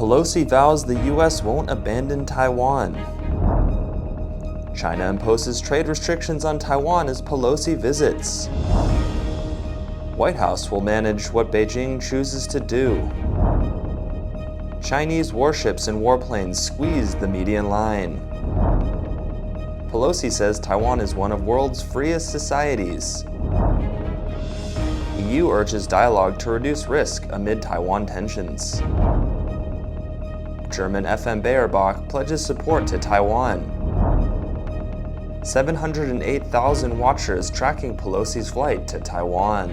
Pelosi vows the U.S. won't abandon Taiwan. China imposes trade restrictions on Taiwan as Pelosi visits. White House will manage what Beijing chooses to do. Chinese warships and warplanes squeeze the median line. Pelosi says Taiwan is one of world's freest societies. EU urges dialogue to reduce risk amid Taiwan tensions. German FM Baerbock pledges support to Taiwan. 708,000 watchers tracking Pelosi's flight to Taiwan.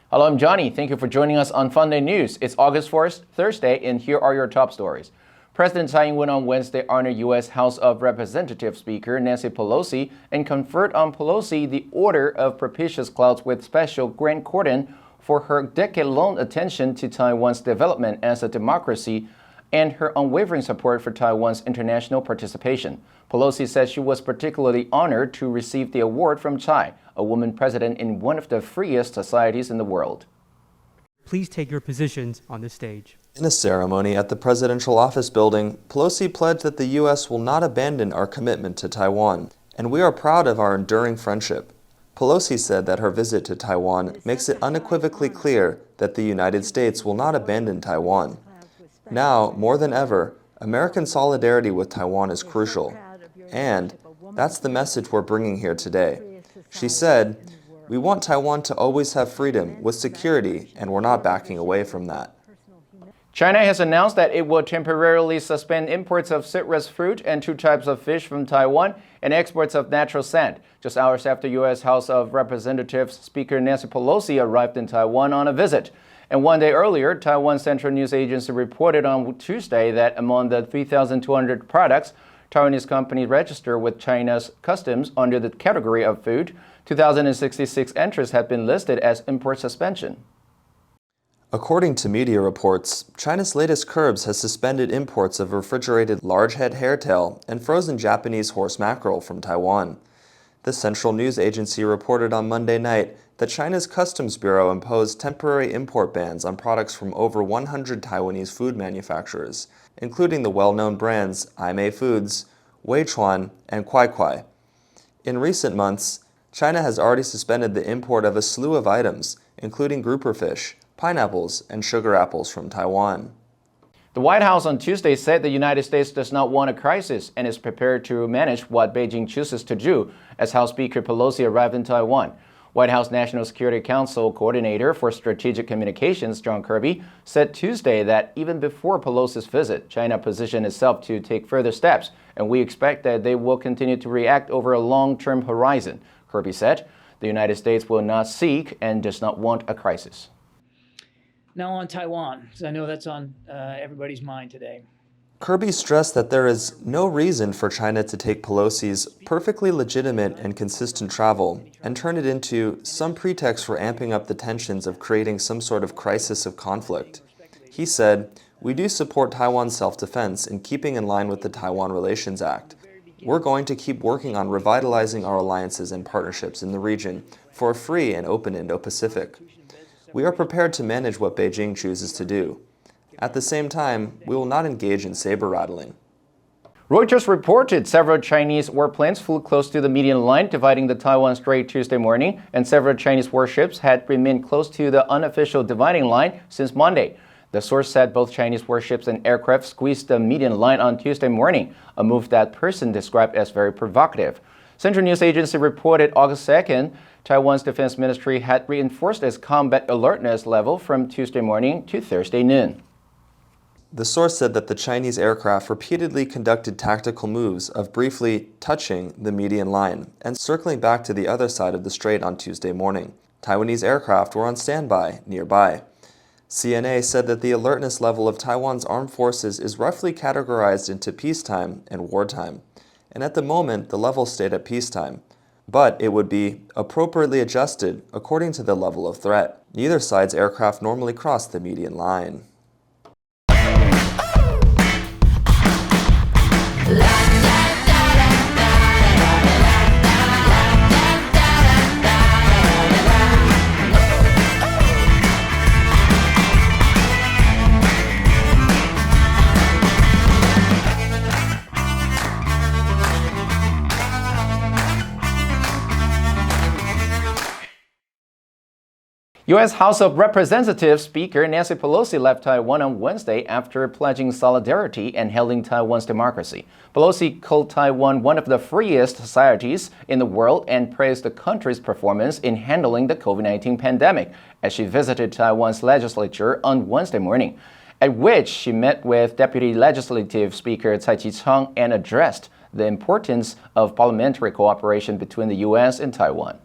Hello, I'm Johnny. Thank you for joining us on FUNDAY News. It's August 4th, Thursday, and here are your top stories. President Tsai Ing-wen on Wednesday honored U.S. House of Representatives Speaker Nancy Pelosi and conferred on Pelosi the Order of Propitious Clouds with special Grand Cordon for her decade-long attention to Taiwan's development as a democracy and her unwavering support for Taiwan's international participation. Pelosi said she was particularly honored to receive the award from Tsai, a woman president in one of the freest societies in the world. Please take your positions on the stage. In a ceremony at the Presidential Office Building, Pelosi pledged that the U.S. will not abandon our commitment to Taiwan, and we are proud of our enduring friendship. Pelosi said that her visit to Taiwan makes it unequivocally clear that the United States will not abandon Taiwan. Now, more than ever, American solidarity with Taiwan is crucial, and that's the message we're bringing here today. She said, "We want Taiwan to always have freedom with security, and we're not backing away from that." China has announced that it will temporarily suspend imports of citrus fruit and two types of fish from Taiwan and exports of natural sand, just hours after U.S. House of Representatives Speaker Nancy Pelosi arrived in Taiwan on a visit. And one day earlier, Taiwan Central News Agency reported on Tuesday that among the 3,200 products Taiwanese companies register with China's customs under the category of food, 2,066 entries have been listed as import suspension. According to media reports, China's latest curbs has suspended imports of refrigerated large-head hairtail and frozen Japanese horse mackerel from Taiwan. The Central News Agency reported on Monday night that China's Customs Bureau imposed temporary import bans on products from over 100 Taiwanese food manufacturers, including the well-known brands Aimei Foods, Weichuan, and Kuai Kuai. In recent months, China has already suspended the import of a slew of items, including grouper fish, pineapples, and sugar apples from Taiwan. The White House on Tuesday said the United States does not want a crisis and is prepared to manage what Beijing chooses to do as House Speaker Pelosi arrived in Taiwan. White House National Security Council Coordinator for Strategic Communications John Kirby said Tuesday that even before Pelosi's visit, China positioned itself to take further steps, and we expect that they will continue to react over a long-term horizon. Kirby said the United States will not seek and does not want a crisis. Now on Taiwan, because I know that's on everybody's mind today. Kirby stressed that there is no reason for China to take Pelosi's perfectly legitimate and consistent travel and turn it into some pretext for amping up the tensions of creating some sort of crisis of conflict. He said, "We do support Taiwan's self-defense in keeping in line with the Taiwan Relations Act. We're going to keep working on revitalizing our alliances and partnerships in the region for a free and open Indo-Pacific. We are prepared to manage what Beijing chooses to do. At the same time, we will not engage in saber-rattling." Reuters reported several Chinese warplanes flew close to the median line dividing the Taiwan Strait Tuesday morning, and several Chinese warships had remained close to the unofficial dividing line since Monday. The source said both Chinese warships and aircraft squeezed the median line on Tuesday morning, a move that person described as very provocative. Central News Agency reported August 2nd, Taiwan's Defense Ministry had reinforced its combat alertness level from Tuesday morning to Thursday noon. The source said that the Chinese aircraft repeatedly conducted tactical moves of briefly touching the median line and circling back to the other side of the strait on Tuesday morning. Taiwanese aircraft were on standby nearby. CNA said that the alertness level of Taiwan's armed forces is roughly categorized into peacetime and wartime, and at the moment the level stayed at peacetime, but it would be appropriately adjusted according to the level of threat. Neither side's aircraft normally cross the median line. U.S. House of Representatives Speaker Nancy Pelosi left Taiwan on Wednesday after pledging solidarity and hailing Taiwan's democracy. Pelosi called Taiwan one of the freest societies in the world and praised the country's performance in handling the COVID-19 pandemic as she visited Taiwan's legislature on Wednesday morning, at which she met with Deputy Legislative Speaker Tsai Chi-chang and addressed the importance of parliamentary cooperation between the U.S. and Taiwan.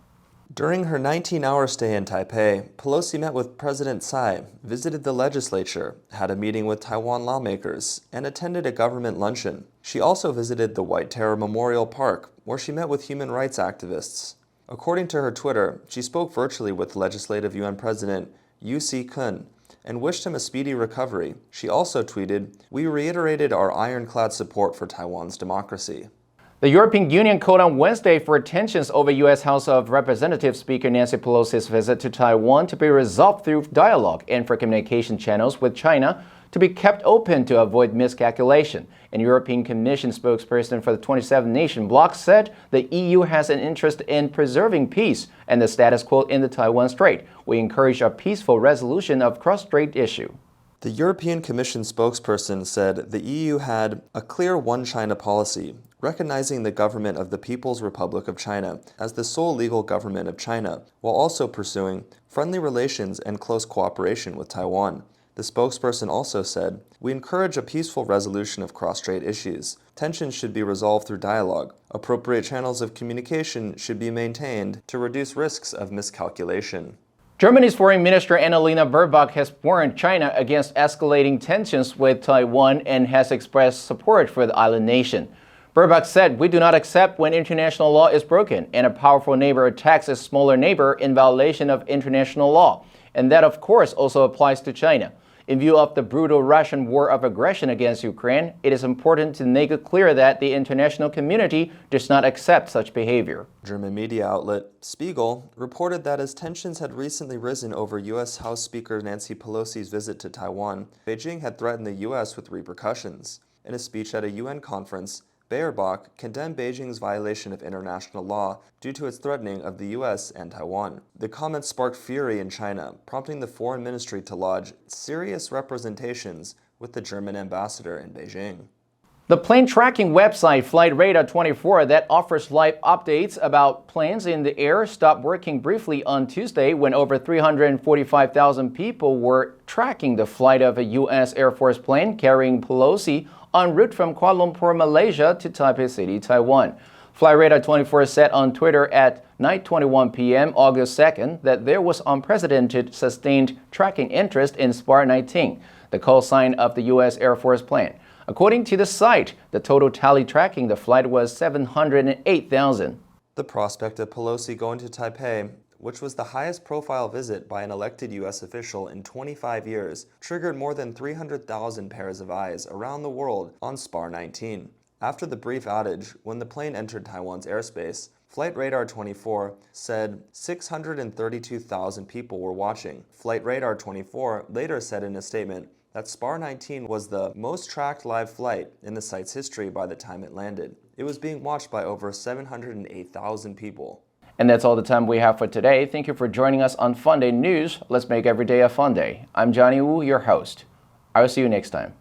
During her 19-hour stay in Taipei, Pelosi met with President Tsai, visited the legislature, had a meeting with Taiwan lawmakers, and attended a government luncheon. She also visited the White Terror Memorial Park, where she met with human rights activists. According to her Twitter, she spoke virtually with Legislative UN President Yu Si-kun and wished him a speedy recovery. She also tweeted, "We reiterated our ironclad support for Taiwan's democracy." The European Union called on Wednesday for tensions over U.S. House of Representatives Speaker Nancy Pelosi's visit to Taiwan to be resolved through dialogue and for communication channels with China to be kept open to avoid miscalculation. And European Commission spokesperson for the 27-nation bloc said the EU has an interest in preserving peace and the status quo in the Taiwan Strait. We encourage a peaceful resolution of cross-strait issue. The European Commission spokesperson said the EU had a clear one China policy, recognizing the government of the People's Republic of China as the sole legal government of China, while also pursuing friendly relations and close cooperation with Taiwan. The spokesperson also said, "We encourage a peaceful resolution of cross-strait issues. Tensions should be resolved through dialogue. Appropriate channels of communication should be maintained to reduce risks of miscalculation." Germany's Foreign Minister Annalena Baerbock has warned China against escalating tensions with Taiwan and has expressed support for the island nation. Baerbock said, "We do not accept when international law is broken and a powerful neighbor attacks a smaller neighbor in violation of international law. And that, of course, also applies to China. In view of the brutal Russian war of aggression against Ukraine, it is important to make it clear that the international community does not accept such behavior." German media outlet Spiegel reported that as tensions had recently risen over U.S. House Speaker Nancy Pelosi's visit to Taiwan, Beijing had threatened the U.S. with repercussions. In a speech at a UN conference, Baerbock condemned Beijing's violation of international law due to its threatening of the U.S. and Taiwan. The comments sparked fury in China, prompting the foreign ministry to lodge serious representations with the German ambassador in Beijing. The plane tracking website FlightRadar24 that offers live updates about planes in the air stopped working briefly on Tuesday when over 345,000 people were tracking the flight of a U.S. Air Force plane carrying Pelosi en route from Kuala Lumpur, Malaysia to Taipei City, Taiwan. FlightRadar24 said on Twitter at 9:21 p.m. August 2nd that there was unprecedented sustained tracking interest in SPAR 19, the call sign of the U.S. Air Force plane. According to the site, the total tally tracking the flight was 708,000. The prospect of Pelosi going to Taipei, which was the highest profile visit by an elected U.S. official in 25 years, triggered more than 300,000 pairs of eyes around the world on SPAR 19. After the brief outage, when the plane entered Taiwan's airspace, FlightRadar24 said 632,000 people were watching. FlightRadar24 later said in a statement that SPAR 19 was the most tracked live flight in the site's history by the time it landed. It was being watched by over 708,000 people. And that's all the time we have for today. Thank you for joining us on FUNDAY News. Let's make every day a fun day. I'm Johnny Wu, your host. I'll see you next time.